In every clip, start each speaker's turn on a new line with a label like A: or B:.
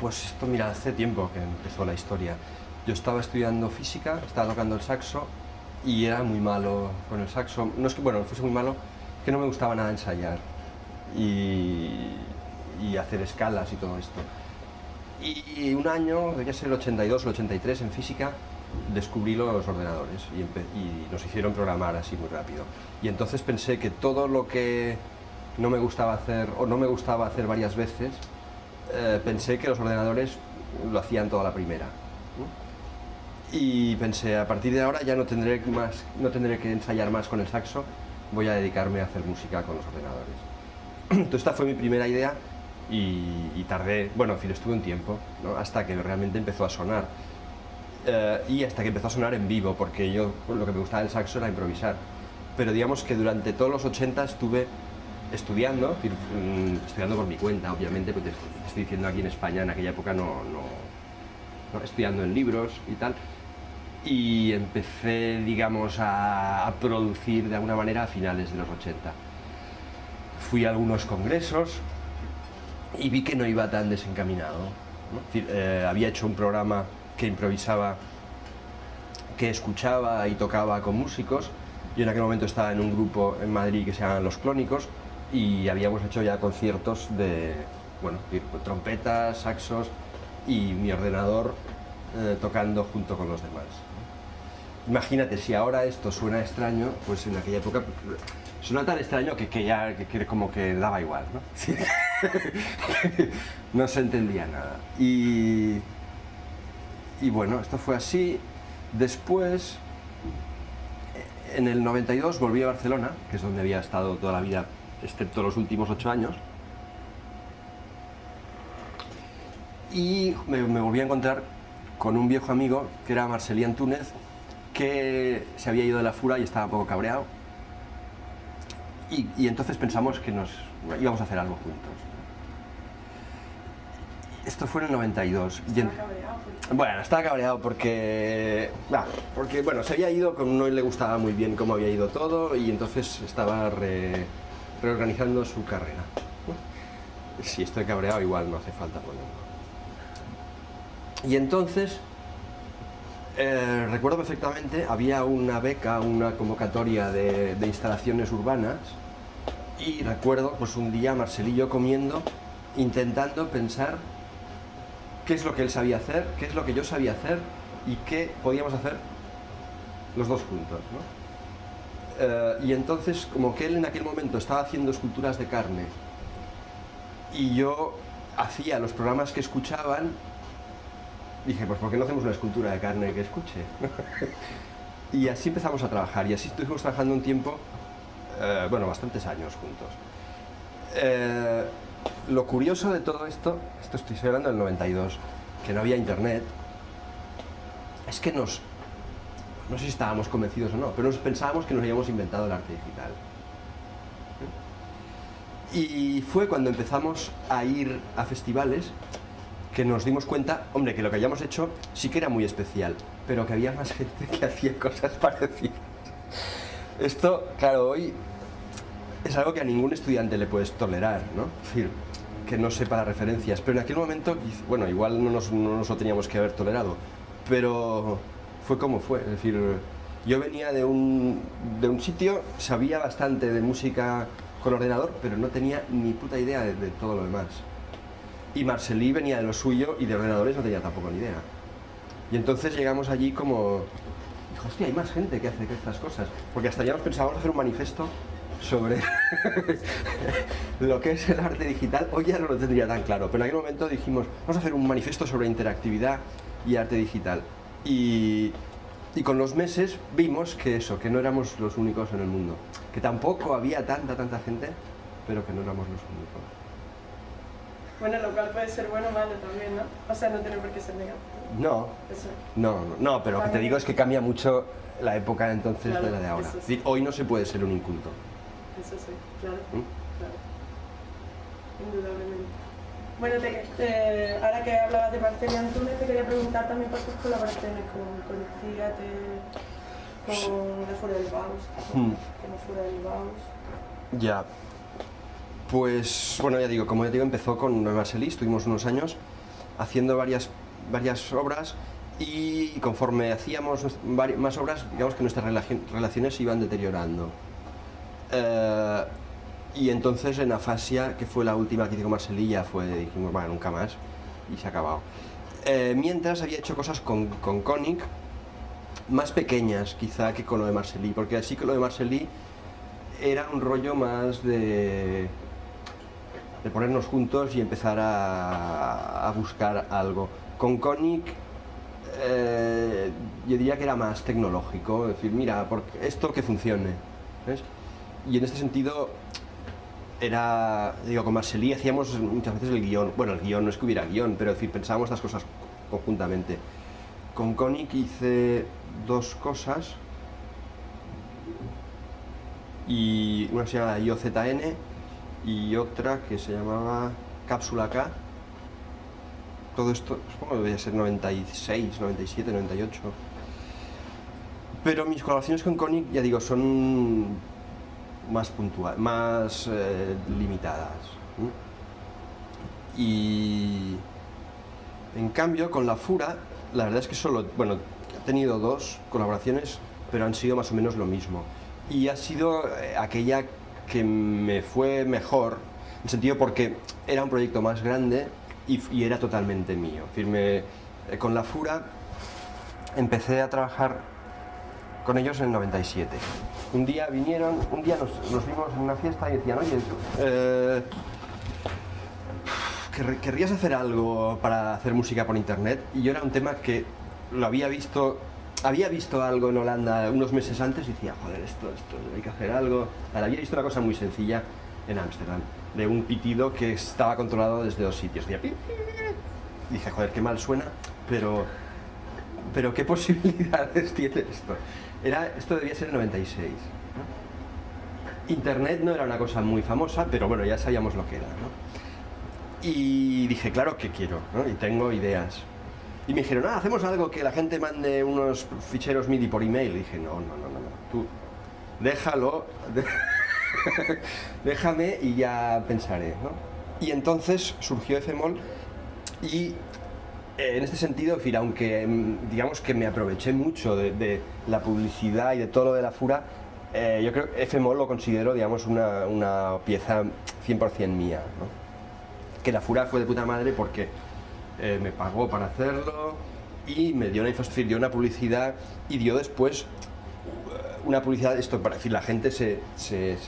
A: Pues esto, mira, hace tiempo que empezó la historia. Yo estaba estudiando física, estaba tocando el saxo y era muy malo con el saxo. No es que, bueno, fuese muy malo, que no me gustaba nada ensayar y hacer escalas y todo esto. Y un año, debía ser el 82 o el 83, en física, descubrí los ordenadores y nos hicieron programar así muy rápido. Y entonces pensé que todo lo que no me gustaba hacer, o no me gustaba hacer varias veces, pensé que los ordenadores lo hacían toda la primera, ¿no? Y pensé, a partir de ahora ya no tendré que ensayar más con el saxo, voy a dedicarme a hacer música con los ordenadores. Entonces esta fue mi primera idea y tardé, bueno, en fin, estuve un tiempo, ¿no? Hasta que realmente empezó a sonar. Y hasta que empezó a sonar en vivo, porque yo lo que me gustaba del saxo era improvisar. Pero digamos que durante todos los 80 estuve estudiando por mi cuenta, obviamente, porque te estoy diciendo aquí en España, en aquella época no estudiando en libros y tal. Y empecé, digamos, a producir de alguna manera a finales de los 80. Fui a algunos congresos y vi que no iba tan desencaminado, ¿no? Es decir, había hecho un programa que improvisaba, que escuchaba y tocaba con músicos. Yo en aquel momento estaba en un grupo en Madrid que se llama Los Clónicos y habíamos hecho ya conciertos de, bueno, trompetas, saxos y mi ordenador tocando junto con los demás. Imagínate, si ahora esto suena extraño, pues en aquella época suena tan extraño que ya como que daba igual, ¿no? Sí. No se entendía nada. Y bueno, esto fue así. Después, en el 92 volví a Barcelona, que es donde había estado toda la vida, excepto los últimos 8 años. Y me volví a encontrar con un viejo amigo, que era Marcelí Antúnez, que se había ido de la Fura y estaba un poco cabreado. Y entonces pensamos que íbamos a hacer algo juntos. Esto fue en el 92.
B: ¿Estaba cabreado?
A: Bueno, estaba cabreado porque bueno, se había ido, no le gustaba muy bien cómo había ido todo y entonces estaba reorganizando su carrera. Si estoy cabreado, igual no hace falta ponerlo. Y entonces, recuerdo perfectamente, había una beca, una convocatoria de instalaciones urbanas y recuerdo pues un día Marcelí y yo comiendo, intentando pensar qué es lo que él sabía hacer, qué es lo que yo sabía hacer y qué podíamos hacer los dos juntos, ¿no? Y entonces, como que él en aquel momento estaba haciendo esculturas de carne y yo hacía los programas que escuchaban, dije, pues ¿por qué no hacemos una escultura de carne que escuche? Y así empezamos a trabajar y así estuvimos trabajando un tiempo, bueno, bastantes años juntos. Lo curioso de todo esto estoy hablando del 92, que no había internet, es que no sé si estábamos convencidos o no, pero pensábamos que nos habíamos inventado el arte digital. Y fue cuando empezamos a ir a festivales que nos dimos cuenta, hombre, que lo que habíamos hecho sí que era muy especial, pero que había más gente que hacía cosas parecidas. Esto, claro, hoy es algo que a ningún estudiante le puedes tolerar, ¿no? Es decir, que no sepa las referencias, pero en aquel momento, bueno, igual no nos lo teníamos que haber tolerado, pero fue como fue, es decir, yo venía de un sitio, sabía bastante de música con ordenador, pero no tenía ni puta idea de todo lo demás. Y Marcelí venía de lo suyo y de ordenadores no tenía tampoco ni idea. Y entonces llegamos allí como, dijo, hostia, hay más gente que hace estas cosas, porque hasta ya nos pensábamos hacer un manifiesto sobre lo que es el arte digital. Hoy ya no lo tendría tan claro, pero en aquel momento dijimos, vamos a hacer un manifiesto sobre interactividad y arte digital. Y con los meses vimos que no éramos los únicos en el mundo, que tampoco había tanta gente, pero que no éramos los únicos.
B: Bueno, lo cual puede ser bueno o malo también, ¿no? O sea, no tiene por qué ser negativo.
A: No, pero lo que te digo es que cambia mucho la época entonces, claro, de la de ahora.
B: Sí.
A: Es decir, hoy no se puede ser un inculto.
B: Eso sí, claro, claro, indudablemente. Bueno, ahora que hablabas de Marcelí Antúnez, te quería preguntar también por tus colaboraciones con Cígate, con la Fura del Baus, con la Fura del Baus.
A: Ya, pues, bueno, ya digo, como ya digo, empezó con Marcelí, estuvimos unos años haciendo varias obras, y conforme hacíamos más obras, digamos que nuestras relaciones se iban deteriorando. Y entonces en Afasia, que fue la última que hice con Marcelilla, dijimos, bueno, nunca más, y se ha acabado. Mientras había hecho cosas con Konig, más pequeñas quizá que con lo de Marcelí, porque así que lo de Marcelí era un rollo más de ponernos juntos y empezar a buscar algo. Con Konig yo diría que era más tecnológico, es decir, mira, esto que funcione, ¿ves? Y en este sentido con Marcelí hacíamos muchas veces el guión. Bueno, el guión no es que hubiera guión, pero es decir, pensábamos las cosas conjuntamente. Con Konig hice 2 cosas, y una se llama IOZN y otra que se llamaba Cápsula K. Todo esto, supongo que debía ser 96, 97, 98. Pero mis colaboraciones con Konig, ya digo, son más puntuales, más limitadas. Y en cambio con la Fura, la verdad es que he tenido 2 colaboraciones, pero han sido más o menos lo mismo. Y ha sido aquella que me fue mejor, en el sentido porque era un proyecto más grande y era totalmente mío. Es decir, con la Fura empecé a trabajar con ellos en el 97. Un día nos vimos en una fiesta y decían, oye, ¿querrías hacer algo para hacer música por internet? Y yo era un tema que lo había visto algo en Holanda unos meses antes y decía, joder, esto hay que hacer algo. Había visto una cosa muy sencilla en Ámsterdam, de un pitido que estaba controlado desde 2 sitios. Dije, joder, qué mal suena, pero qué posibilidades tiene esto. Esto debía ser el 96. ¿no? Internet no era una cosa muy famosa, pero bueno, ya sabíamos lo que era, ¿no? Y dije, claro que quiero, ¿no? Y tengo ideas. Y me dijeron, hacemos algo que la gente mande unos ficheros MIDI por email. Y dije, no, tú déjalo, déjame y ya pensaré, ¿no? Y entonces surgió Fmol y en este sentido, es decir, aunque digamos que me aproveché mucho de la publicidad y de todo lo de la Fura, yo creo que Fmol lo considero, digamos, una pieza 100% mía, ¿no? Que la Fura fue de puta madre porque me pagó para hacerlo y me dio una publicidad y dio después una publicidad, esto para decir, la gente se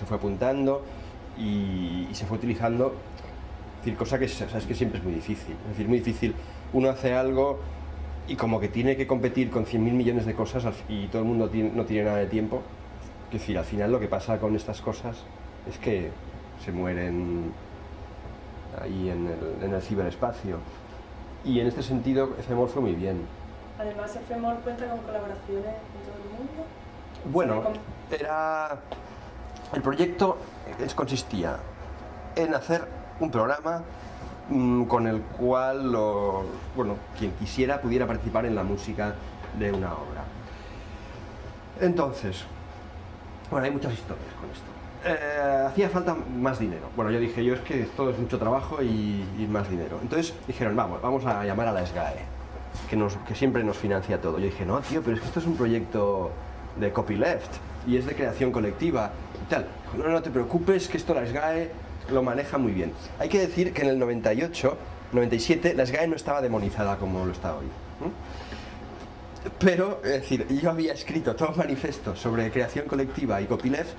A: fue apuntando y se fue utilizando, es decir, cosa que sabes que siempre es muy difícil, es decir, muy difícil. Uno hace algo y como que tiene que competir con 100.000 millones de cosas y todo el mundo no tiene nada de tiempo. Es decir, al final lo que pasa con estas cosas es que se mueren ahí en el ciberespacio. Y en este sentido Fmol fue muy bien.
B: Además, Fmol cuenta con colaboraciones en todo el mundo.
A: Bueno, el proyecto consistía en hacer un programa con el cual quien quisiera pudiera participar en la música de una obra. Entonces, hay muchas historias con esto. Hacía falta más dinero. Bueno, yo dije, es que esto es mucho trabajo y más dinero. Entonces dijeron, vamos a llamar a la SGAE, que siempre nos financia todo. Yo dije, no, tío, pero es que esto es un proyecto de copyleft y es de creación colectiva y tal. No te preocupes, que esto la SGAE lo maneja muy bien. Hay que decir que en el 98, 97, la SGAE no estaba demonizada como lo está hoy. Pero, es decir, yo había escrito todo un manifiesto sobre creación colectiva y copyleft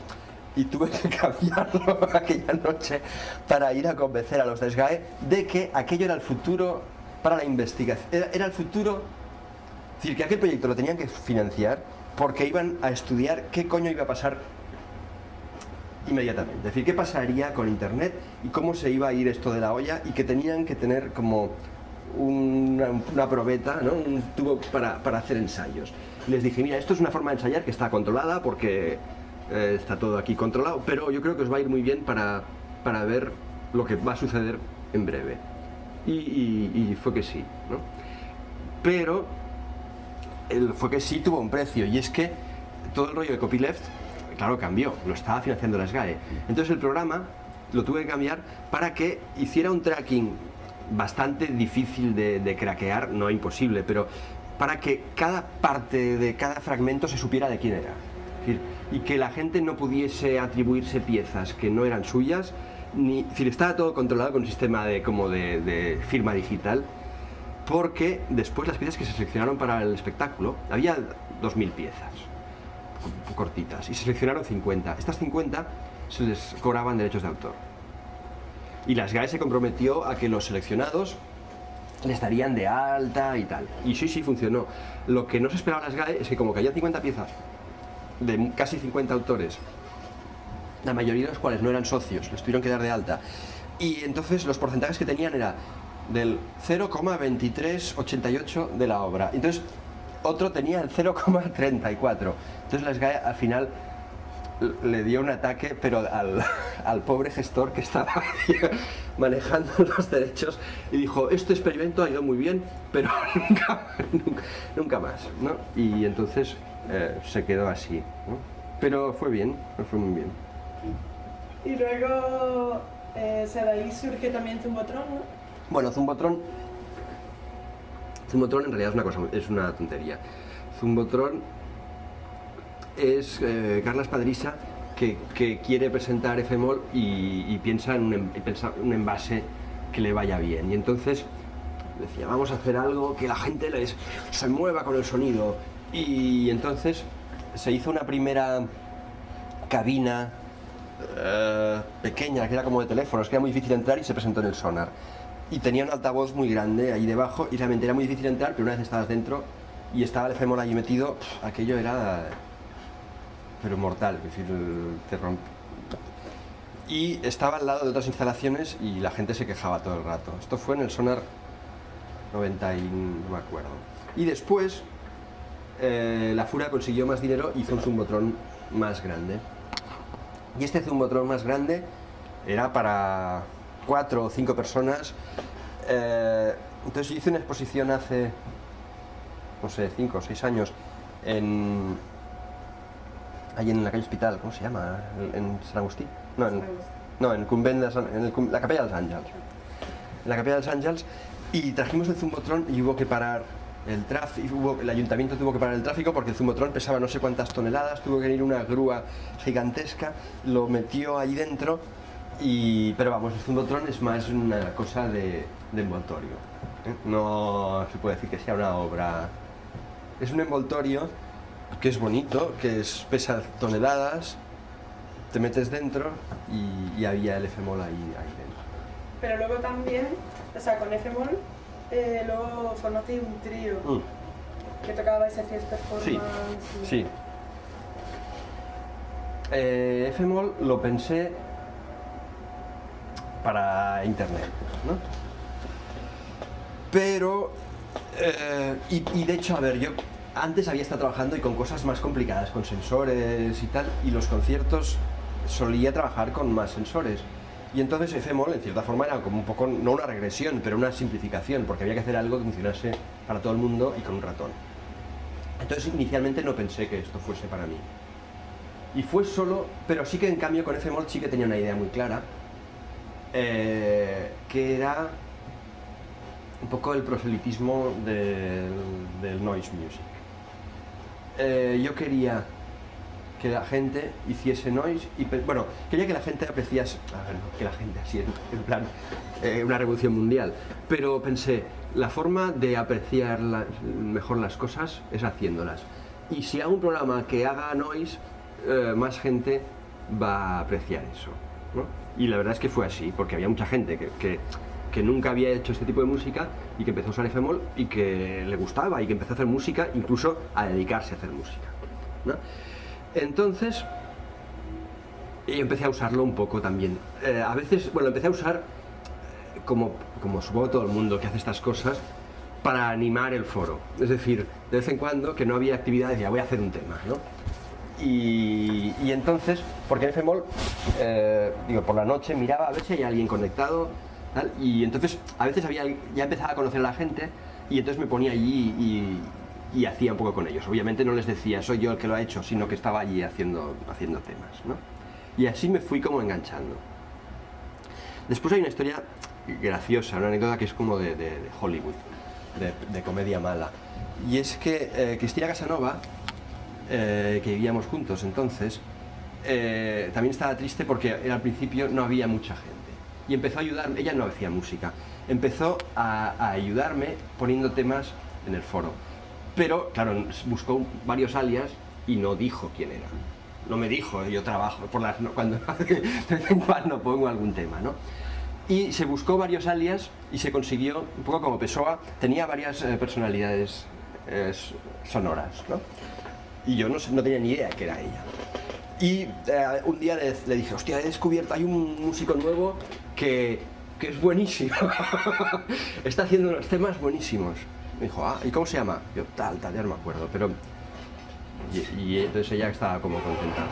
A: y tuve que cambiarlo aquella noche para ir a convencer a los de SGAE de que aquello era el futuro para la investigación. Era el futuro, es decir, que aquel proyecto lo tenían que financiar porque iban a estudiar qué coño iba a pasar inmediatamente. Es decir, qué pasaría con internet y cómo se iba a ir esto de la olla, y que tenían que tener como una probeta, ¿no? Un tubo para hacer ensayos. Les dije, mira, esto es una forma de ensayar que está controlada porque está todo aquí controlado, pero yo creo que os va a ir muy bien para ver lo que va a suceder en breve. Y fue que sí, ¿no? Pero fue que sí tuvo un precio, y es que todo el rollo de copyleft, claro, cambió, lo estaba financiando la SGAE. Entonces el programa lo tuve que cambiar para que hiciera un tracking bastante difícil de craquear, no imposible, pero para que cada parte de cada fragmento se supiera de quién era. Es decir, y que la gente no pudiese atribuirse piezas que no eran suyas, es decir, estaba todo controlado con un sistema de firma digital, porque después las piezas que se seleccionaron para el espectáculo, había 2000 piezas cortitas y se seleccionaron 50. Estas 50 se les cobraban derechos de autor. Y la SGAE se comprometió a que los seleccionados les darían de alta y tal. Y sí, funcionó. Lo que no se esperaba la SGAE es que como caían 50 piezas de casi 50 autores, la mayoría de los cuales no eran socios, les tuvieron que dar de alta. Y entonces los porcentajes que tenían era del 0,2388 de la obra. Entonces otro tenía el 0,34. Entonces la SGAE al final le dio un ataque, pero al pobre gestor que estaba manejando los derechos, y dijo, este experimento ha ido muy bien, pero nunca más, ¿no? Y entonces se quedó así, ¿no? Pero fue bien, fue muy bien.
B: Y luego, de ahí surge también Zumbotron, ¿no?
A: Bueno, Zumbotron en realidad es una tontería. Zumbotron es Carla Espadrisa que quiere presentar Efemol y piensa en un envase que le vaya bien. Y entonces decía, vamos a hacer algo que la gente se mueva con el sonido. Y entonces se hizo una primera cabina pequeña, que era como de teléfonos, que era muy difícil entrar, y se presentó en el Sonar. Y tenía un altavoz muy grande ahí debajo y realmente era muy difícil entrar, pero una vez estabas dentro y estaba el Efemol allí metido, aquello era pero mortal, es decir, te rompe. Y estaba al lado de otras instalaciones y la gente se quejaba todo el rato. Esto fue en el Sonar 90 y no me acuerdo. Y después la Furia consiguió más dinero y hizo un Zumbotron más grande. Y este Zumbotron más grande era para 4 o 5 personas. Entonces yo hice una exposición hace, no sé, 5 o 6 años ahí en la calle Hospital, ¿cómo se llama? ¿En San Agustí? No, en Convent la Capella dels Àngels. En la Capella dels Àngels, y trajimos el Zumbotron y hubo que parar el tráfico, el ayuntamiento tuvo que parar el tráfico porque el Zumbotron pesaba no sé cuántas toneladas, tuvo que venir una grúa gigantesca, lo metió ahí dentro, pero vamos, el Zumbotron es más una cosa de envoltorio, ¿eh? No se puede decir que sea una obra, es un envoltorio que es bonito, pesa toneladas, te metes dentro y había el Efemol ahí dentro.
B: Pero luego también, o sea, con Efemol, luego formaste un trío que tocaba ese performance.
A: Sí. Efemol lo pensé para internet, ¿no? Pero, y de hecho, a ver, yo antes había estado trabajando y con cosas más complicadas, con sensores y tal, y los conciertos solía trabajar con más sensores. Y entonces Efemol, en cierta forma, era como un poco, no una regresión, pero una simplificación, porque había que hacer algo que funcionase para todo el mundo y con un ratón. Entonces inicialmente no pensé que esto fuese para mí. Y fue solo, pero sí que en cambio con Efemol sí que tenía una idea muy clara, que era un poco el proselitismo del noise music. Yo quería que la gente hiciese noise y, bueno, quería que la gente apreciase, a ver, no, que la gente así en plan una revolución mundial, pero pensé, la forma de apreciar mejor las cosas es haciéndolas, y si hago un programa que haga noise, más gente va a apreciar eso, ¿no? Y la verdad es que fue así, porque había mucha gente que nunca había hecho este tipo de música y que empezó a usar Efemol y que le gustaba y que empezó a hacer música, incluso a dedicarse a hacer música, ¿no? Entonces yo empecé a usarlo un poco también. A veces, bueno, empecé a usar como supongo todo el mundo que hace estas cosas, para animar el foro. Es decir, de vez en cuando, que no había actividades, ya voy a hacer un tema, ¿no? Y entonces, porque en Efemol, digo, por la noche miraba a ver si hay alguien conectado, tal, y entonces a veces ya empezaba a conocer a la gente, y entonces me ponía allí y hacía un poco con ellos. Obviamente no les decía, soy yo el que lo ha hecho, sino que estaba allí haciendo temas, ¿no? Y así me fui como enganchando. Después hay una historia graciosa, una anécdota que es como de Hollywood, de comedia mala. Y es que Cristina Casanova, que vivíamos juntos entonces, también estaba triste porque al principio no había mucha gente. Y empezó a ayudarme, ella no hacía música, empezó a ayudarme poniendo temas en el foro. Pero, claro, buscó varios alias y no dijo quién era. No me dijo, yo trabajo, cuando de vez en cuando pongo algún tema, ¿no? Y se buscó varios alias y se consiguió, un poco como Pessoa, tenía varias personalidades sonoras, ¿no? Y yo no tenía ni idea que era ella. Y un día le dije, hostia, he descubierto, hay un músico nuevo que es buenísimo. Está haciendo unos temas buenísimos. Me dijo, ah, ¿y cómo se llama? Yo, tal, ya no me acuerdo, pero... Y entonces ella estaba como contenta.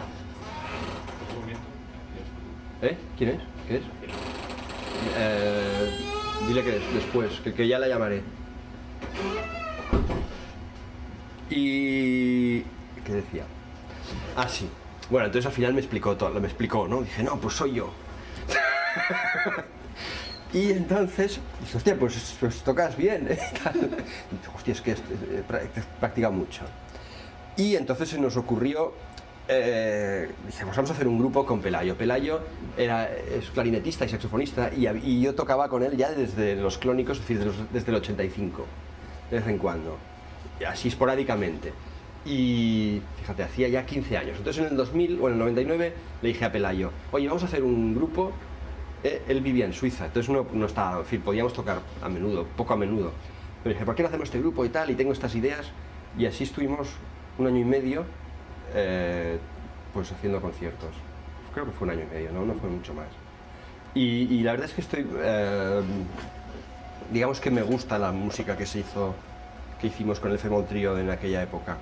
A: ¿Quién es? ¿Qué es? Dile que después, que ya la llamaré. Y... ¿qué decía? Ah, sí. Bueno, entonces al final me explicó todo, ¿no? Dije, no, pues soy yo. Y entonces, dije, hostia, pues tocas bien, ¿eh? Dije, hostia, es que he practicado mucho. Y entonces se nos ocurrió, dijimos, vamos a hacer un grupo con Pelayo. Pelayo es clarinetista y saxofonista y yo tocaba con él ya desde los Clónicos, es decir, desde el 85, de vez en cuando, así esporádicamente. Y fíjate, hacía ya 15 años. Entonces en el 2000 o en el 99 le dije a Pelayo, oye, vamos a hacer un grupo. Él vivía en Suiza, entonces no estaba, en fin, podíamos tocar a menudo, poco a menudo. Pero dije, ¿por qué no hacemos este grupo y tal? Y tengo estas ideas. Y así estuvimos 1 año y medio, pues haciendo conciertos. Creo que fue 1 año y medio, no fue mucho más. Y la verdad es que estoy, digamos que me gusta la música que hicimos con el F-Moll Trio en aquella época.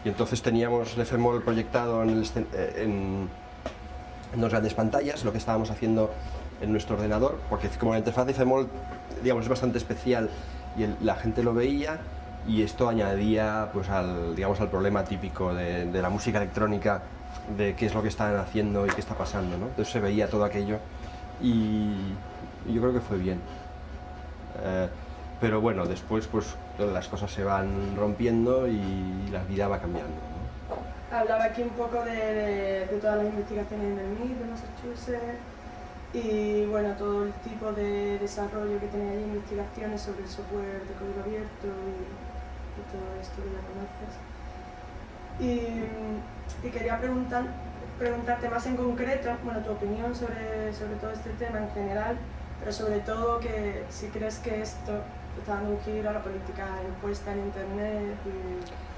A: Y entonces teníamos el F-Moll proyectado en 2 grandes pantallas, lo que estábamos haciendo en nuestro ordenador, porque como la interfaz de F-Moll, digamos, es bastante especial y la gente lo veía, y esto añadía pues al problema típico de la música electrónica, de qué es lo que están haciendo y qué está pasando, ¿no? Entonces se veía todo aquello y yo creo que fue bien. Pero bueno, después pues las cosas se van rompiendo y la vida va cambiando, ¿no?
B: Hablaba aquí un poco de todas las investigaciones en el MIT de Massachusetts y bueno, todo el tipo de desarrollo que tiene allí, investigaciones sobre el software de código abierto y todo esto que ya conoces. Y quería preguntarte más en concreto, bueno, tu opinión sobre todo este tema en general, pero sobre todo que si crees que esto está dando un giro a la política impuesta en Internet y...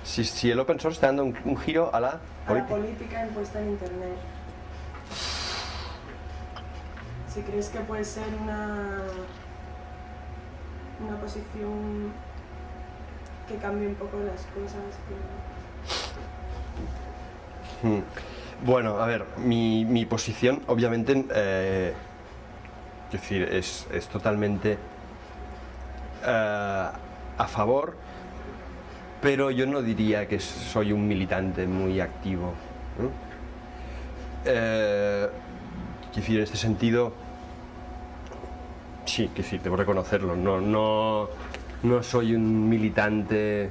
A: Si el open source está dando un giro a la
B: política impuesta en Internet. Si crees que puede ser una posición que cambie un poco las cosas.
A: Bueno, a ver, mi posición obviamente es decir, es totalmente a favor, pero yo no diría que soy un militante muy activo, ¿no? Es decir, en este sentido, sí, que sí, debo reconocerlo, no soy un militante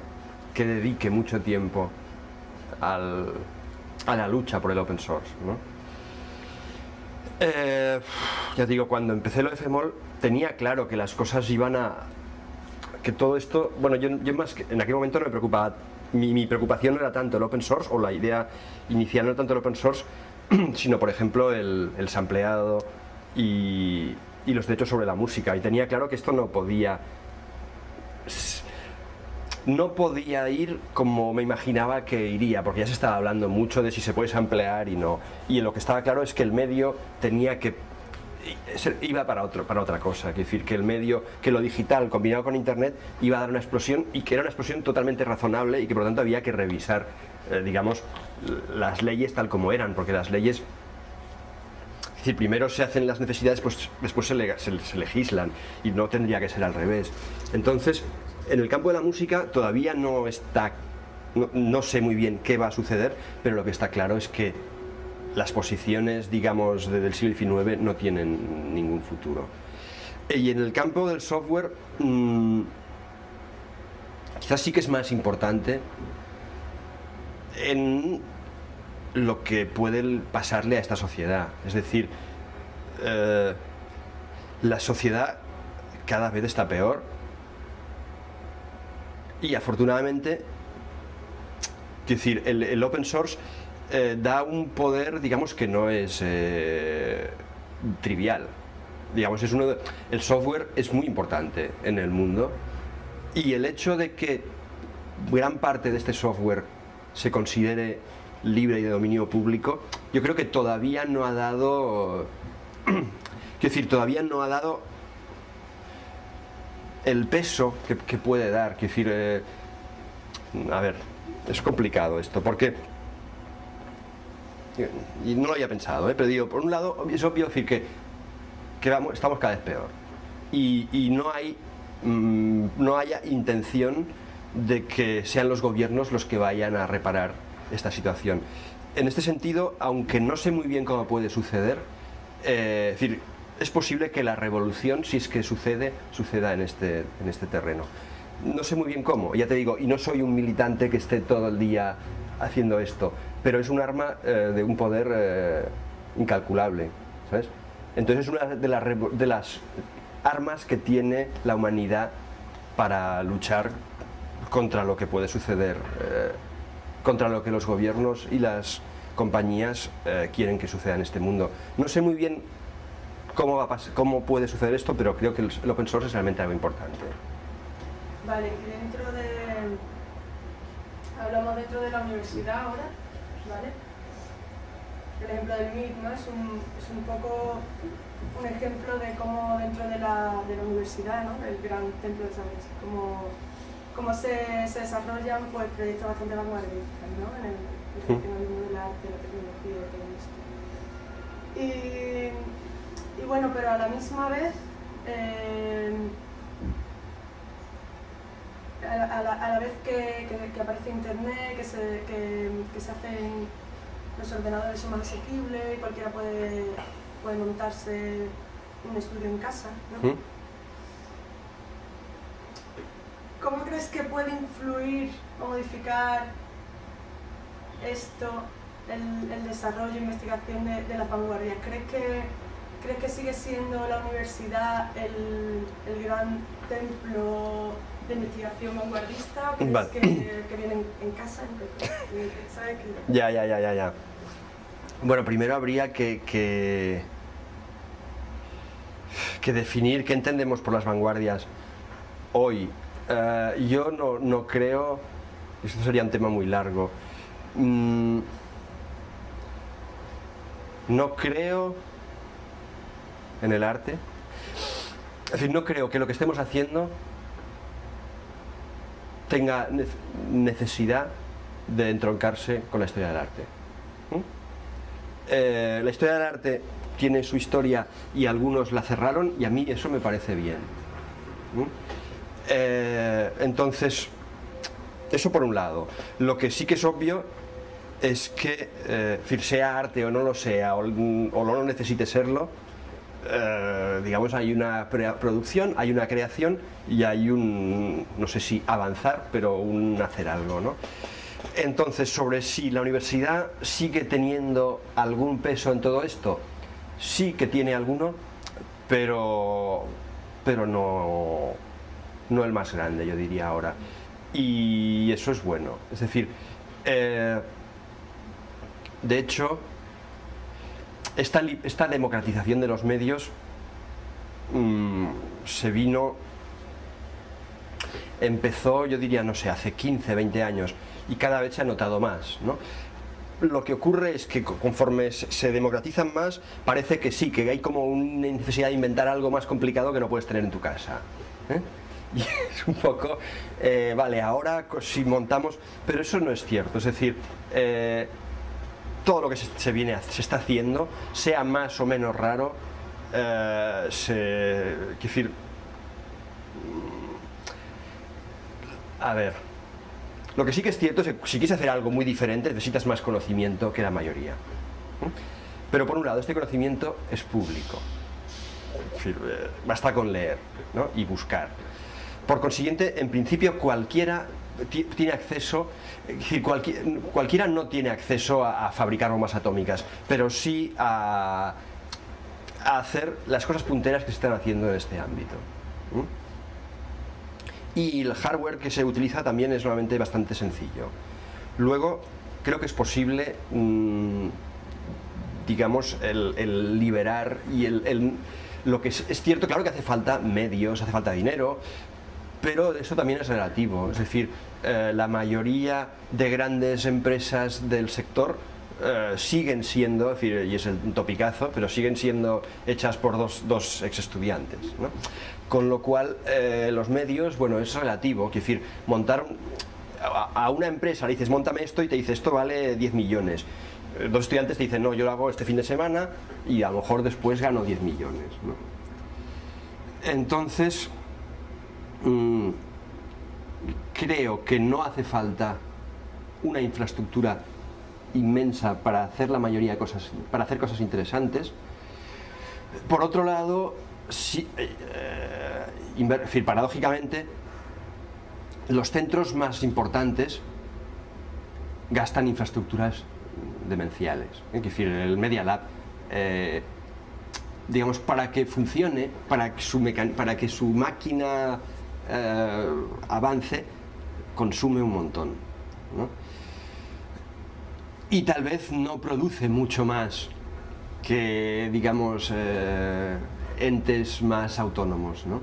A: que dedique mucho tiempo a la lucha por el open source, ¿no? Ya digo, cuando empecé lo de F-Moll tenía claro que las cosas iban que todo esto, bueno, yo más que en aquel momento no me preocupaba, mi preocupación no era tanto el open source, o la idea inicial no era tanto el open source, sino por ejemplo el sampleado y los derechos sobre la música, y tenía claro que esto no podía ir como me imaginaba que iría, porque ya se estaba hablando mucho de si se puede samplear y no, y lo que estaba claro es que el medio tenía que iba para otra cosa, es decir, que el medio, que lo digital combinado con internet iba a dar una explosión, y que era una explosión totalmente razonable, y que por lo tanto había que revisar, digamos, las leyes tal como eran, porque las leyes, es decir, primero se hacen las necesidades, pues después se legislan, y no tendría que ser al revés. Entonces, en el campo de la música todavía no sé muy bien qué va a suceder, pero lo que está claro es que las posiciones, digamos, del siglo XIX no tienen ningún futuro. Y en el campo del software, quizás sí que es más importante en lo que puede pasarle a esta sociedad. Es decir, la sociedad cada vez está peor y afortunadamente, quiero decir, el open source da un poder, digamos, que no es trivial. Digamos, el software es muy importante en el mundo y el hecho de que gran parte de este software se considere libre y de dominio público, yo creo que todavía no ha dado, quiero decir, todavía no ha dado el peso que puede dar. Quiero decir, a ver, es complicado esto, porque, y no lo había pensado, pero digo, por un lado, es obvio decir que estamos cada vez peor y no haya intención de que sean los gobiernos los que vayan a reparar esta situación. En este sentido, aunque no sé muy bien cómo puede suceder, es decir, es posible que la revolución, si es que suceda en este terreno. No sé muy bien cómo, ya te digo, y no soy un militante que esté todo el día haciendo esto, pero es un arma de un poder incalculable, ¿sabes? Entonces es una de las armas que tiene la humanidad para luchar contra lo que puede suceder, contra lo que los gobiernos y las compañías quieren que suceda en este mundo. No sé muy bien cómo puede suceder esto, pero creo que el open source es realmente algo importante.
B: Vale, hablamos dentro de la universidad ahora, ¿vale? El ejemplo del MIT, ¿no? Es un poco un ejemplo de cómo dentro de la universidad, ¿no? El gran templo de saberes, cómo se desarrollan pues, proyectos bastante vanguardistas, ¿no? En el relacionamiento del arte, la tecnología y todo esto. Y bueno, pero a la misma vez, a la vez que aparece internet, que se hacen, los ordenadores son más asequibles y cualquiera puede montarse un estudio en casa, ¿no? ¿Cómo crees que puede influir o modificar esto el desarrollo e investigación de las vanguardias? ¿Crees que sigue siendo la universidad el gran templo de investigación vanguardista? ¿O crees
A: vale.
B: que vienen en casa? ¿Sabes qué?
A: Ya. Bueno, primero habría que definir qué entendemos por las vanguardias hoy. Yo no creo, esto sería un tema muy largo, no creo en el arte, es decir, no creo que lo que estemos haciendo tenga necesidad de entroncarse con la historia del arte. La historia del arte tiene su historia y algunos la cerraron y a mí eso me parece bien. Entonces, eso por un lado. Lo que sí que es obvio es que, sea arte o no lo sea, o no necesite serlo, digamos, hay una producción, hay una creación y hay no sé si avanzar, pero un hacer algo, ¿no? Entonces, sobre si la universidad sigue teniendo algún peso en todo esto, sí que tiene alguno, pero no el más grande, yo diría ahora. Y eso es bueno. Es decir, de hecho, esta democratización de los medios empezó, yo diría, no sé, hace 15, 20 años y cada vez se ha notado más, ¿no? Lo que ocurre es que conforme se democratizan más, parece que sí, que hay como una necesidad de inventar algo más complicado que no puedes tener en tu casa, ¿eh? Y es un poco, vale, ahora si montamos, pero eso no es cierto, es decir, todo lo que se está haciendo, sea más o menos raro, quiero decir, a ver, lo que sí que es cierto es que si quieres hacer algo muy diferente necesitas más conocimiento que la mayoría. Pero por un lado, este conocimiento es público. Es decir, basta con leer, ¿no? Y buscar. Por consiguiente, en principio cualquiera tiene acceso, es decir, cualquiera no tiene acceso a fabricar bombas atómicas, pero sí a hacer las cosas punteras que se están haciendo en este ámbito. Y el hardware que se utiliza también es normalmente bastante sencillo. Luego, creo que es posible, digamos, el liberar y lo que es cierto, claro que hace falta medios, hace falta dinero, pero eso también es relativo. Es decir, la mayoría de grandes empresas del sector siguen siendo, es decir, y es un topicazo, pero siguen siendo hechas por dos ex estudiantes, ¿no? Con lo cual, los medios, bueno, es relativo. Es decir, montar a una empresa le dices, móntame esto, y te dice, esto vale 10 millones. Dos estudiantes te dicen, no, yo lo hago este fin de semana y a lo mejor después gano 10 millones, ¿no? Entonces, creo que no hace falta una infraestructura inmensa para hacer la mayoría de cosas, para hacer cosas interesantes. Por otro lado, sí, paradójicamente, los centros más importantes gastan infraestructuras demenciales. Es decir, el Media Lab, digamos, para que funcione, para que su máquina avance, consume un montón, ¿no? Y tal vez no produce mucho más que, digamos, entes más autónomos, ¿no?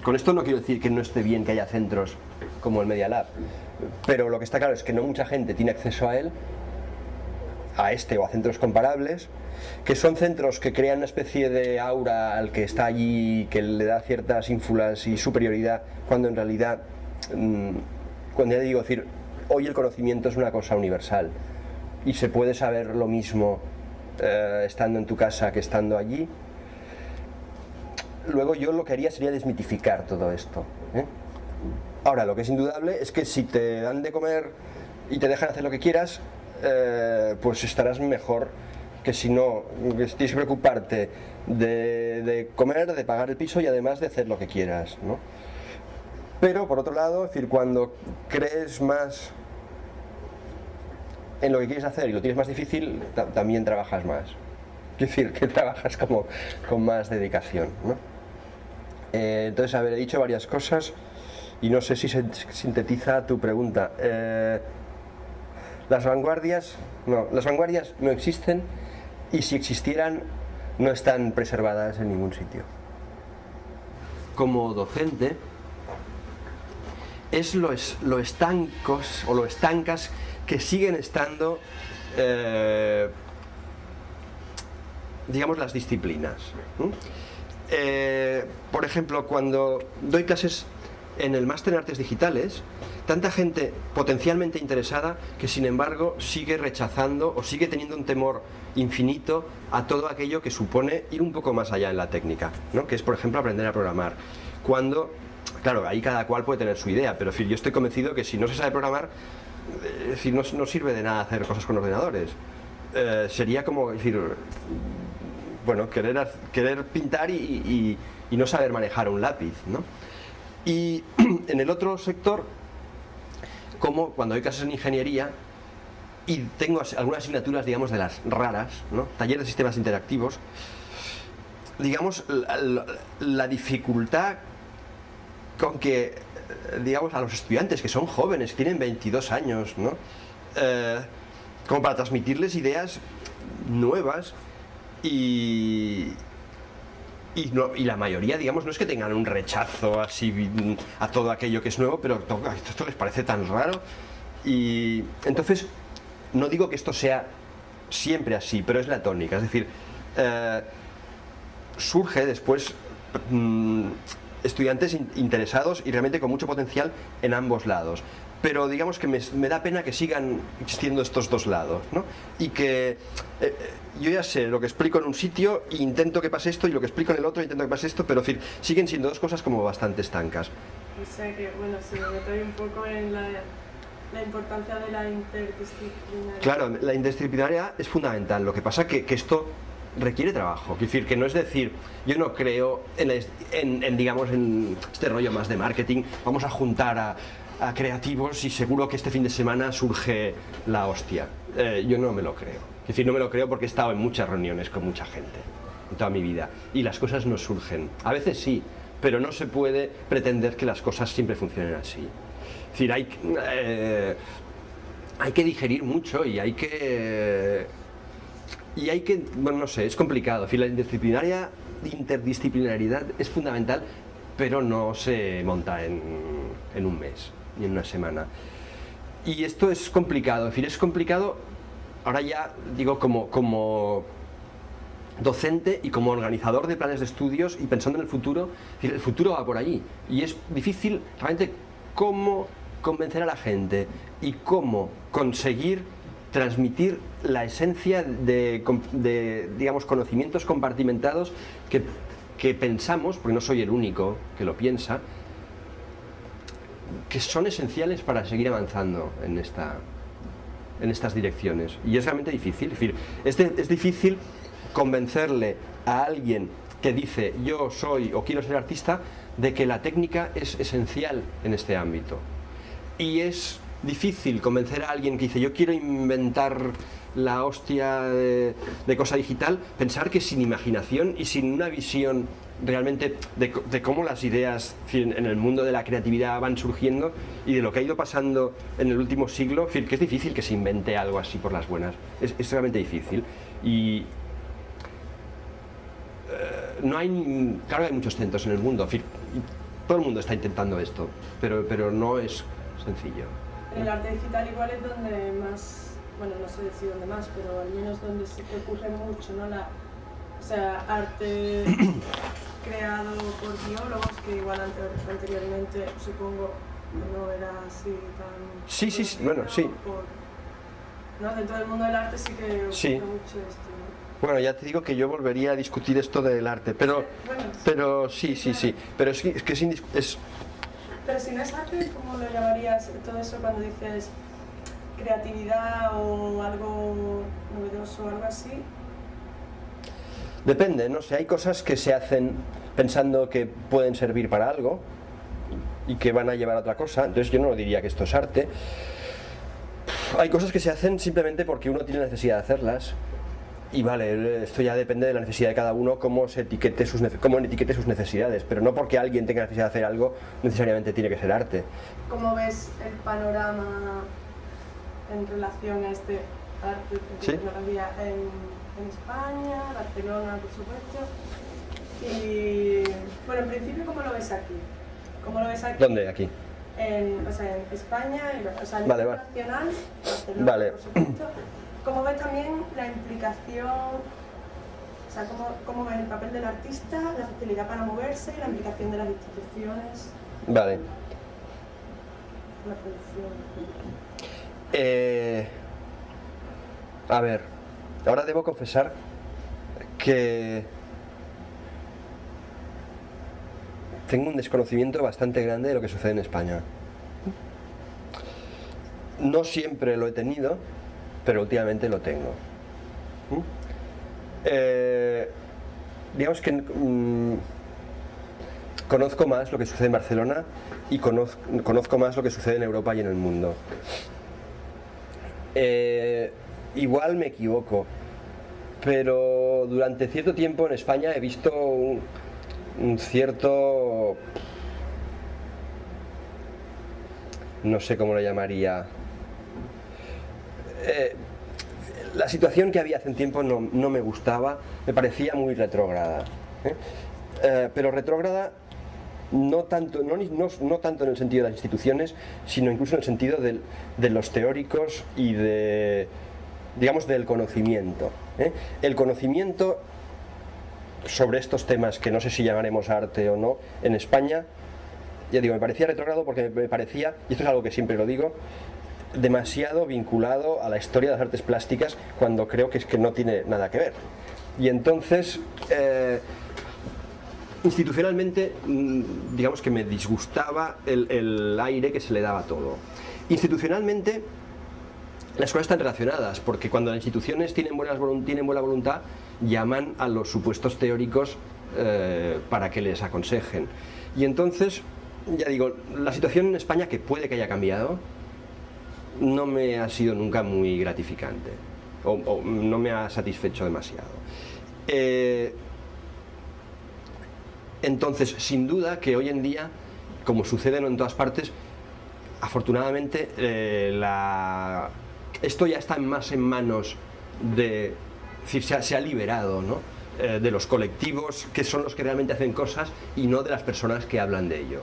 A: Con esto no quiero decir que no esté bien que haya centros como el Media Lab, pero lo que está claro es que no mucha gente tiene acceso a él, a este o a centros comparables, que son centros que crean una especie de aura al que está allí, que le da ciertas ínfulas y superioridad, cuando en realidad, cuando ya digo, decir, hoy el conocimiento es una cosa universal y se puede saber lo mismo estando en tu casa que estando allí. Luego yo lo que haría sería desmitificar todo esto, ¿eh? Ahora, lo que es indudable es que si te dan de comer y te dejan hacer lo que quieras, pues estarás mejor que si no, que tienes que preocuparte de comer, de pagar el piso y además de hacer lo que quieras, ¿no? Pero por otro lado, es decir, cuando crees más en lo que quieres hacer y lo tienes más difícil, también trabajas más. Es decir, que trabajas como con más dedicación, ¿no? Entonces, he dicho varias cosas y no sé si se sintetiza tu pregunta. Las vanguardias no existen, y si existieran no están preservadas en ningún sitio. Como docente, es lo estancos o lo estancas que siguen estando, digamos, las disciplinas, ¿no? Por ejemplo, cuando doy clases en el máster en artes digitales, tanta gente potencialmente interesada que sin embargo sigue rechazando o sigue teniendo un temor infinito a todo aquello que supone ir un poco más allá en la técnica, ¿no? Que es, por ejemplo, aprender a programar. Cuando, claro, ahí cada cual puede tener su idea, pero en fin, yo estoy convencido que si no se sabe programar, es decir, no sirve de nada hacer cosas con ordenadores. Sería como, es decir, bueno, querer pintar y no saber manejar un lápiz, ¿no? Y en el otro sector, como cuando doy clases en ingeniería y tengo algunas asignaturas, digamos, de las raras, ¿no? Taller de sistemas interactivos, digamos, la dificultad con que, digamos, a los estudiantes que son jóvenes, que tienen 22 años, ¿no? Como para transmitirles ideas nuevas y la mayoría, digamos, no es que tengan un rechazo así a todo aquello que es nuevo, pero esto les parece tan raro. Y entonces, no digo que esto sea siempre así, pero es la tónica. Es decir, surge después estudiantes interesados y realmente con mucho potencial en ambos lados. Pero digamos que me da pena que sigan existiendo estos dos lados, ¿no? Y que yo ya sé lo que explico en un sitio e intento que pase esto, y lo que explico en el otro intento que pase esto, pero en fin, siguen siendo dos cosas como bastante estancas.
B: O sea que, bueno, si me meto ahí un poco en la importancia de la interdisciplinaridad.
A: Claro, la interdisciplinaridad es fundamental. Lo que pasa que esto requiere trabajo. Es decir, que no es decir, yo no creo digamos, en este rollo más de marketing, vamos a juntar a creativos y seguro que este fin de semana surge la hostia. Yo no me lo creo. Es decir, no me lo creo porque he estado en muchas reuniones con mucha gente en toda mi vida y las cosas no surgen. A veces sí, pero no se puede pretender que las cosas siempre funcionen así. Es decir, hay que digerir mucho y hay que, bueno, no sé, es complicado. Es decir, la interdisciplinaridad es fundamental, pero no se monta en un mes ni en una semana. Y esto es complicado. Es decir, es complicado, ahora ya digo, como docente y como organizador de planes de estudios y pensando en el futuro. Es decir, el futuro va por allí y es difícil realmente cómo convencer a la gente y cómo conseguir transmitir la esencia de digamos, conocimientos compartimentados que pensamos, porque no soy el único que lo piensa, que son esenciales para seguir avanzando en estas direcciones. Y es realmente difícil. Es decir, es difícil convencerle a alguien que dice yo soy o quiero ser artista de que la técnica es esencial en este ámbito. Y es difícil convencer a alguien que dice yo quiero inventar la hostia de cosa digital, pensar que sin imaginación y sin una visión realmente de cómo las ideas en el mundo de la creatividad van surgiendo y de lo que ha ido pasando en el último siglo, que es difícil que se invente algo así por las buenas. Es realmente difícil. Y no hay, claro, hay muchos centros en el mundo, todo el mundo está intentando esto, pero no es sencillo.
B: En el arte digital igual es donde más, bueno, no sé decir dónde más, pero al menos donde sí que ocurre mucho, ¿no? O sea, arte creado por biólogos, que igual anteriormente supongo que no era así tan...
A: Sí, bueno, sí.
B: ¿No? Dentro del mundo del arte sí que ocurre mucho esto, ¿no?
A: Bueno, ya te digo que yo volvería a discutir esto del arte, pero sí. Pero es que es...
B: Pero si no es arte, ¿cómo lo llamarías todo eso cuando dices creatividad o algo novedoso o algo así?
A: Depende, no sé, hay cosas que se hacen pensando que pueden servir para algo y que van a llevar a otra cosa, entonces yo no diría que esto es arte. Hay cosas que se hacen simplemente porque uno tiene necesidad de hacerlas. Y vale, esto ya depende de la necesidad de cada uno, cómo etiquete sus necesidades, pero no porque alguien tenga necesidad de hacer algo, necesariamente tiene que ser arte.
B: ¿Cómo ves el panorama en relación a este arte de tecnología en España, Barcelona, por supuesto? Y, bueno, en principio, ¿cómo lo ves aquí?
A: ¿Dónde? Aquí.
B: En España, a nivel nacional, Barcelona, por supuesto. ¿Cómo ves también la implicación, o sea, cómo ves el papel del artista, la facilidad para moverse, la implicación de las instituciones?
A: Vale.
B: La producción.
A: A ver, ahora debo confesar que tengo un desconocimiento bastante grande de lo que sucede en España. No siempre lo he tenido, pero últimamente lo tengo. Digamos que conozco más lo que sucede en Barcelona y conozco más lo que sucede en Europa y en el mundo. Igual me equivoco, pero durante cierto tiempo en España he visto un cierto... no sé cómo lo llamaría... la situación que había hace un tiempo no me gustaba, me parecía muy retrógrada, pero retrógrada no tanto en el sentido de las instituciones, sino incluso en el sentido de los teóricos y digamos del conocimiento. El conocimiento sobre estos temas, que no sé si llamaremos arte o no, en España, ya digo, me parecía retrógrado porque me parecía, y esto es algo que siempre lo digo, demasiado vinculado a la historia de las artes plásticas, cuando creo que es que no tiene nada que ver. Y entonces, institucionalmente, digamos que me disgustaba el aire que se le daba a todo. Institucionalmente, las cosas están relacionadas, porque cuando las instituciones tienen buena voluntad, llaman a los supuestos teóricos para que les aconsejen. Y entonces, ya digo, la situación en España, que puede que haya cambiado, no me ha sido nunca muy gratificante, o no me ha satisfecho demasiado. Entonces, sin duda que hoy en día, como sucede en todas partes, afortunadamente esto ya está más en manos de... Es decir, se ha liberado, ¿no?, de los colectivos que son los que realmente hacen cosas y no de las personas que hablan de ello.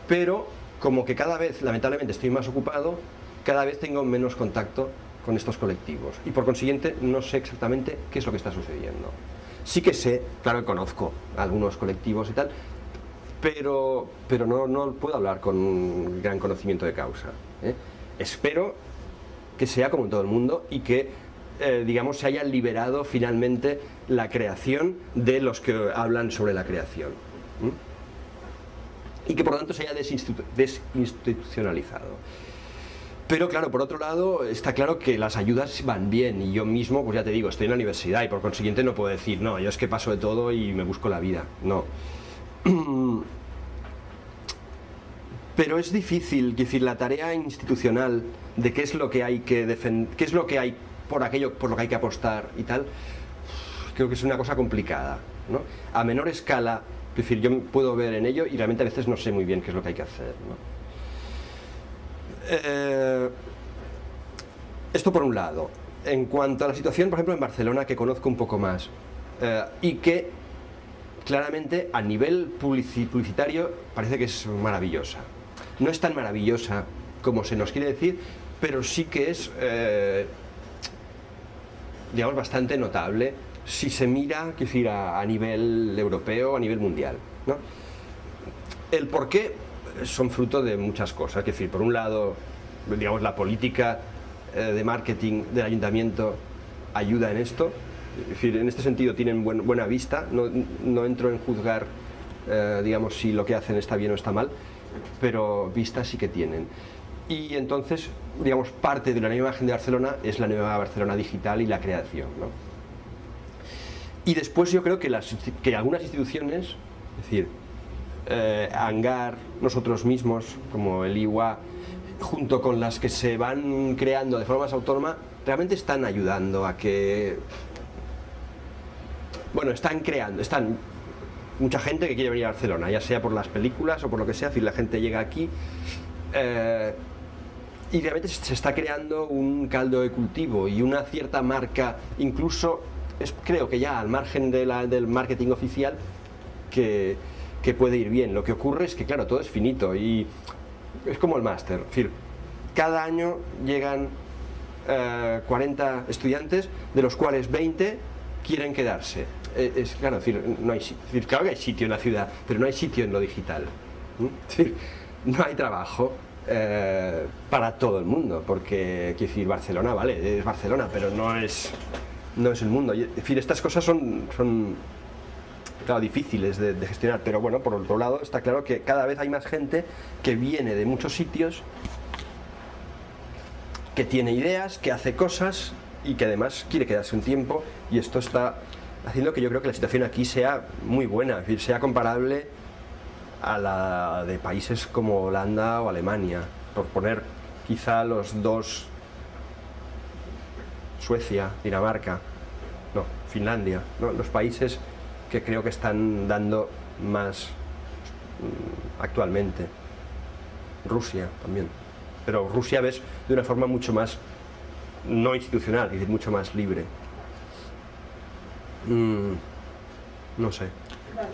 A: Pero como que cada vez, lamentablemente, estoy más ocupado, cada vez tengo menos contacto con estos colectivos y por consiguiente no sé exactamente qué es lo que está sucediendo. Sí que sé, claro que conozco algunos colectivos y tal, pero no puedo hablar con un gran conocimiento de causa, ¿eh? Espero que sea como en todo el mundo y que, digamos, se haya liberado finalmente la creación de los que hablan sobre la creación, ¿eh? Y que por lo tanto se haya desinstitucionalizado. Pero claro, por otro lado, está claro que las ayudas van bien y yo mismo, pues ya te digo, estoy en la universidad y por consiguiente no puedo decir, no, yo es que paso de todo y me busco la vida, no. Pero es difícil, es decir, la tarea institucional de qué es lo que hay que defender, qué es lo que hay por aquello por lo que hay que apostar y tal, creo que es una cosa complicada, ¿no? A menor escala, es decir, yo puedo ver en ello y realmente a veces no sé muy bien qué es lo que hay que hacer, ¿no? Esto por un lado. En cuanto a la situación, por ejemplo, en Barcelona, que conozco un poco más, y que claramente a nivel publicitario parece que es maravillosa. No es tan maravillosa como se nos quiere decir, pero sí que es, digamos, bastante notable si se mira, quiero decir, a nivel europeo, a nivel mundial, ¿no? El por qué son fruto de muchas cosas, es decir, por un lado, digamos, la política de marketing del ayuntamiento ayuda en esto, es decir, en este sentido tienen buena vista, no entro en juzgar, digamos, si lo que hacen está bien o está mal, pero vista sí que tienen. Y entonces, digamos, parte de la nueva imagen de Barcelona es la nueva Barcelona digital y la creación, ¿no? Y después yo creo que algunas instituciones, es decir, Angar, nosotros mismos, como el IWA, junto con las que se van creando de forma más autónoma, realmente están ayudando a que... Bueno, están mucha gente que quiere venir a Barcelona, ya sea por las películas o por lo que sea, es decir, la gente llega aquí y realmente se está creando un caldo de cultivo y una cierta marca, incluso creo que ya al margen del marketing oficial, que puede ir bien. Lo que ocurre es que, claro, todo es finito y es como el máster, es decir, cada año llegan 40 estudiantes, de los cuales 20 quieren quedarse. Claro, es decir, claro que hay sitio en la ciudad, pero no hay sitio en lo digital, ¿no? Es decir, no hay trabajo para todo el mundo, porque, quiero decir, Barcelona, vale, es Barcelona, pero no es el mundo. Es decir, estas cosas son claro, difíciles de gestionar, pero bueno, por otro lado está claro que cada vez hay más gente que viene de muchos sitios, que tiene ideas, que hace cosas y que además quiere quedarse un tiempo, y esto está haciendo que yo creo que la situación aquí sea muy buena, es decir, sea comparable a la de países como Holanda o Alemania, por poner quizá los dos, Suecia, Dinamarca, no, Finlandia, ¿no? Los países que creo que están dando más actualmente. Rusia también, pero Rusia ves de una forma mucho más no institucional, es decir, mucho más libre. No sé.
B: Vale.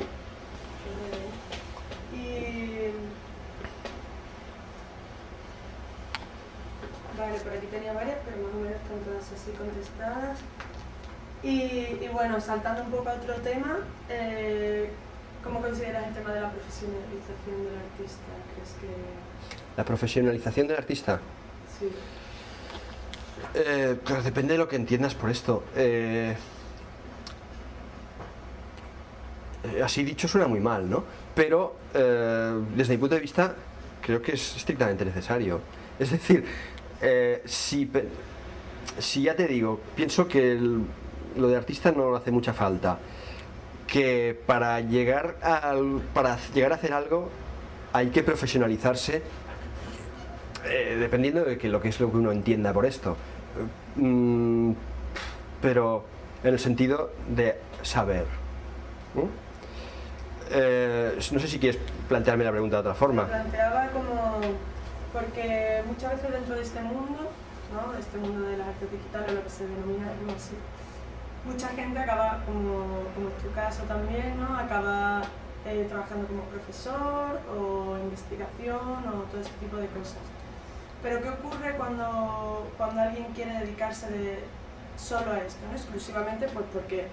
B: Vale, por aquí tenía varias, pero más o menos están todas así contestadas. Y bueno, saltando un poco a otro tema, ¿cómo consideras el tema de la profesionalización del artista? ¿Crees que...?
A: ¿La profesionalización del artista?
B: Sí.
A: Claro, depende de lo que entiendas por esto. Así dicho suena muy mal, ¿no? Pero desde mi punto de vista creo que es estrictamente necesario. Es Es decir, si ya te digo, pienso que lo de artista no hace mucha falta, que para llegar a hacer algo hay que profesionalizarse, dependiendo de lo que es lo que uno entienda por esto, pero en el sentido de saber. No sé si quieres plantearme la pregunta de otra forma.
B: Me planteaba como, porque muchas veces dentro de este mundo, ¿no? Este mundo de las artes digitales, lo que se denomina como así, mucha gente acaba, como en tu caso también, ¿no? Acaba trabajando como profesor o investigación o todo ese tipo de cosas. Pero ¿qué ocurre cuando alguien quiere dedicarse solo a esto, ¿no? Exclusivamente pues porque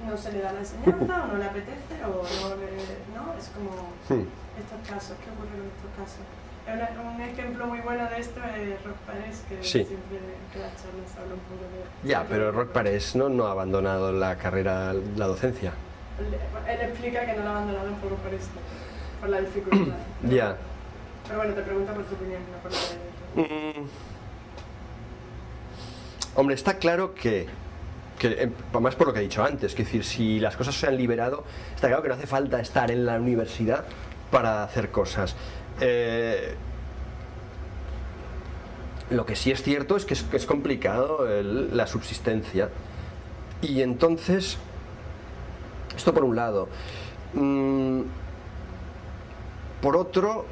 B: no se le da la enseñanza o no le apetece o no, es como estos casos. ¿Qué ocurre con estos casos? Un ejemplo muy bueno de esto es Roc Parés, que siempre que las charlas habla un poco de...
A: Ya, pero Roc Parés no ha abandonado la carrera, la docencia.
B: Él explica que no la ha abandonado un poco por esto, por la dificultad.
A: Ya.
B: Pero bueno, te pregunto por tu opinión, no por la de...
A: Hombre, está claro que más por lo que he dicho antes, que es decir, si las cosas se han liberado, está claro que no hace falta estar en la universidad para hacer cosas. Lo que sí es cierto es que es complicado la subsistencia, y entonces esto por un lado. Por otro,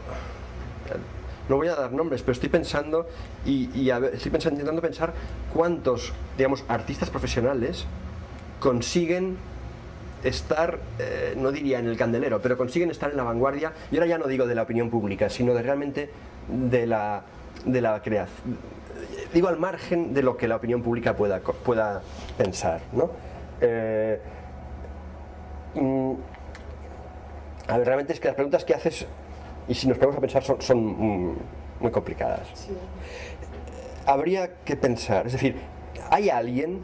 A: no voy a dar nombres, pero estoy pensando intentando pensar cuántos, digamos, artistas profesionales consiguen estar, no diría en el candelero, pero consiguen estar en la vanguardia, y ahora ya no digo de la opinión pública, sino de realmente de la creación, digo al margen de lo que la opinión pública pueda pensar, ¿no? A ver, realmente es que las preguntas que haces, y si nos ponemos a pensar, son muy complicadas.
B: Sí.
A: Habría que pensar, es decir, ¿hay alguien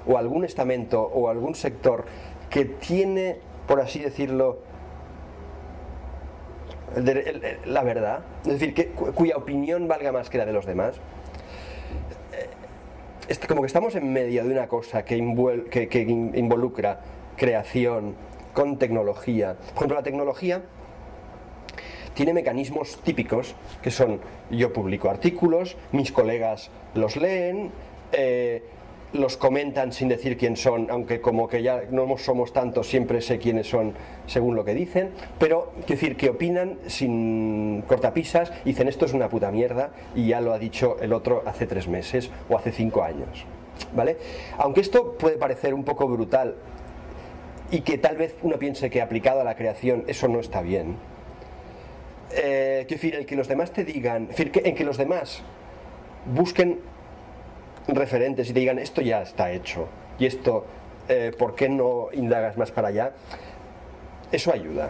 A: o algún estamento o algún sector que tiene, por así decirlo, la verdad? Es decir, cuya opinión valga más que la de los demás. Como que estamos en medio de una cosa que involucra creación con tecnología. Por ejemplo, la tecnología tiene mecanismos típicos que son: yo publico artículos, mis colegas los leen, los comentan sin decir quién son, aunque como que ya no somos tantos, siempre sé quiénes son según lo que dicen, pero quiero decir que opinan sin cortapisas y dicen esto es una puta mierda y ya lo ha dicho el otro hace 3 meses o hace 5 años, ¿vale? Aunque esto puede parecer un poco brutal y que tal vez uno piense que aplicado a la creación eso no está bien, quiero decir, el que los demás te digan, en que los demás busquen referentes y te digan esto ya está hecho y esto, ¿por qué no indagas más para allá? Eso ayuda.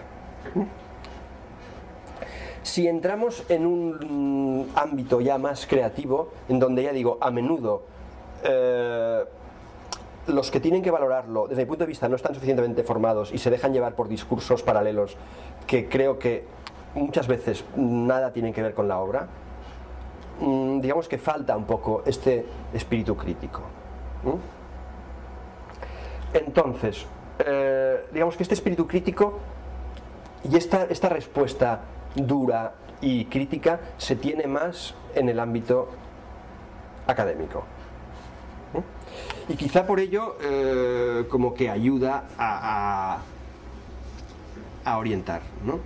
A: Si entramos en un ámbito ya más creativo, en donde ya digo, a menudo los que tienen que valorarlo desde mi punto de vista no están suficientemente formados y se dejan llevar por discursos paralelos que creo que muchas veces nada tienen que ver con la obra, digamos que falta un poco este espíritu crítico. Entonces, digamos que este espíritu crítico y esta respuesta dura y crítica se tiene más en el ámbito académico. Y quizá por ello como que ayuda a orientar, ¿no?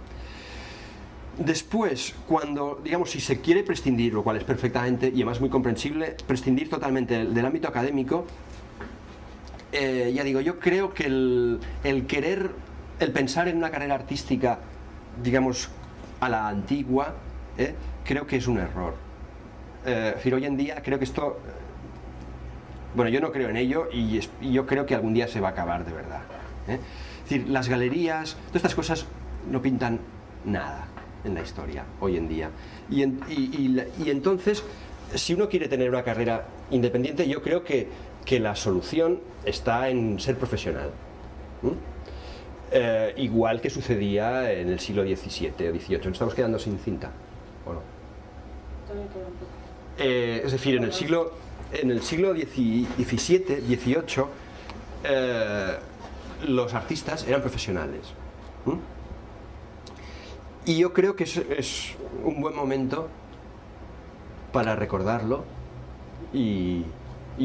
A: Después, cuando, digamos, si se quiere prescindir, lo cual es perfectamente y además muy comprensible, prescindir totalmente del ámbito académico, ya digo, yo creo que el pensar en una carrera artística, digamos, a la antigua, creo que es un error. Es decir, hoy en día creo que esto, bueno, yo no creo en ello y yo creo que algún día se va a acabar de verdad. Es decir, las galerías, todas estas cosas no pintan nada en la historia hoy en día. Y entonces, si uno quiere tener una carrera independiente, yo creo que la solución está en ser profesional. Igual que sucedía en el siglo XVII o XVIII. Nos estamos quedando sin cinta, ¿o no? Es decir, en el siglo XVII, XVIII, los artistas eran profesionales. Y yo creo que es un buen momento para recordarlo y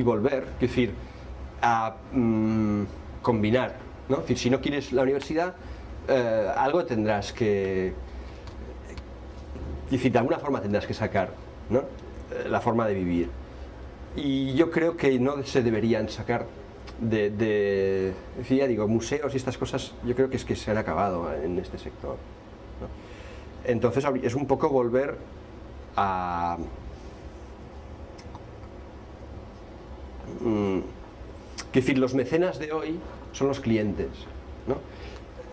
A: volver, es decir, a combinar, ¿no? Es decir, si no quieres la universidad, algo tendrás que... Es decir, de alguna forma tendrás que sacar, ¿no? La forma de vivir. Y yo creo que no se deberían sacar es decir, ya digo, museos y estas cosas, yo creo que es que se han acabado en este sector, ¿no? Entonces es un poco volver a... Es decir, los mecenas de hoy son los clientes, ¿no?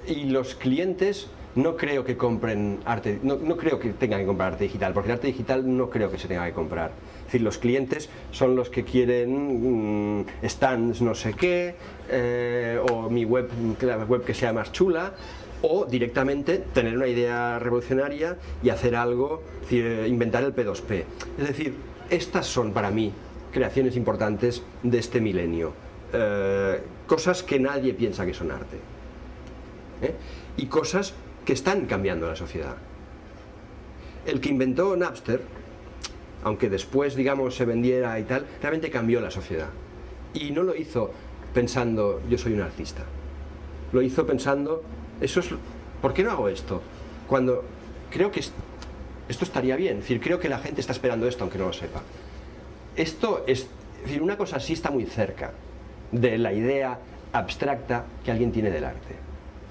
A: Y los clientes no creo que compren arte, no creo que tengan que comprar arte digital, porque el arte digital no creo que se tenga que comprar. Es decir, los clientes son los que quieren stands no sé qué, o mi web que sea más chula, o directamente tener una idea revolucionaria y hacer algo, es decir, inventar el P2P. Es decir, estas son para mí creaciones importantes de este milenio, cosas que nadie piensa que son arte, y cosas que están cambiando la sociedad. El que inventó Napster, aunque después, digamos, se vendiera y tal, realmente cambió la sociedad. Y no lo hizo pensando, yo soy un artista. Lo hizo pensando, ¿por qué no hago esto? Cuando creo que esto estaría bien. Es decir, creo que la gente está esperando esto, aunque no lo sepa. Esto es decir, una cosa así está muy cerca de la idea abstracta que alguien tiene del arte.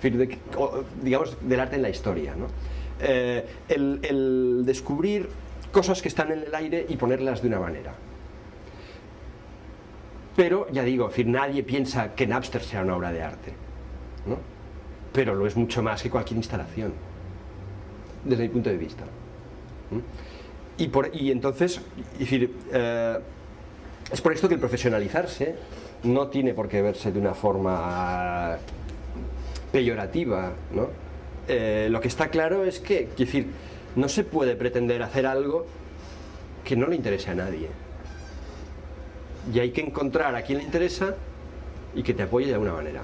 A: Es decir, digamos, del arte en la historia, ¿no? El descubrir cosas que están en el aire y ponerlas de una manera. Pero, ya digo, es decir, nadie piensa que Napster sea una obra de arte, ¿no? Pero lo es mucho más que cualquier instalación, desde mi punto de vista. Y entonces, es decir, es por esto que el profesionalizarse no tiene por qué verse de una forma peyorativa, ¿no? Lo que está claro es que, es decir, no se puede pretender hacer algo que no le interese a nadie. Y hay que encontrar a quien le interesa y que te apoye de alguna manera.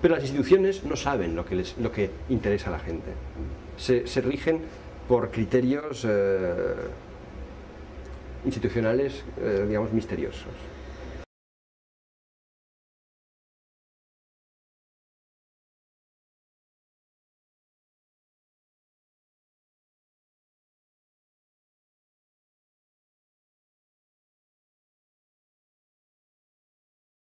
A: Pero las instituciones no saben lo que interesa a la gente. Se rigen por criterios institucionales, digamos, misteriosos.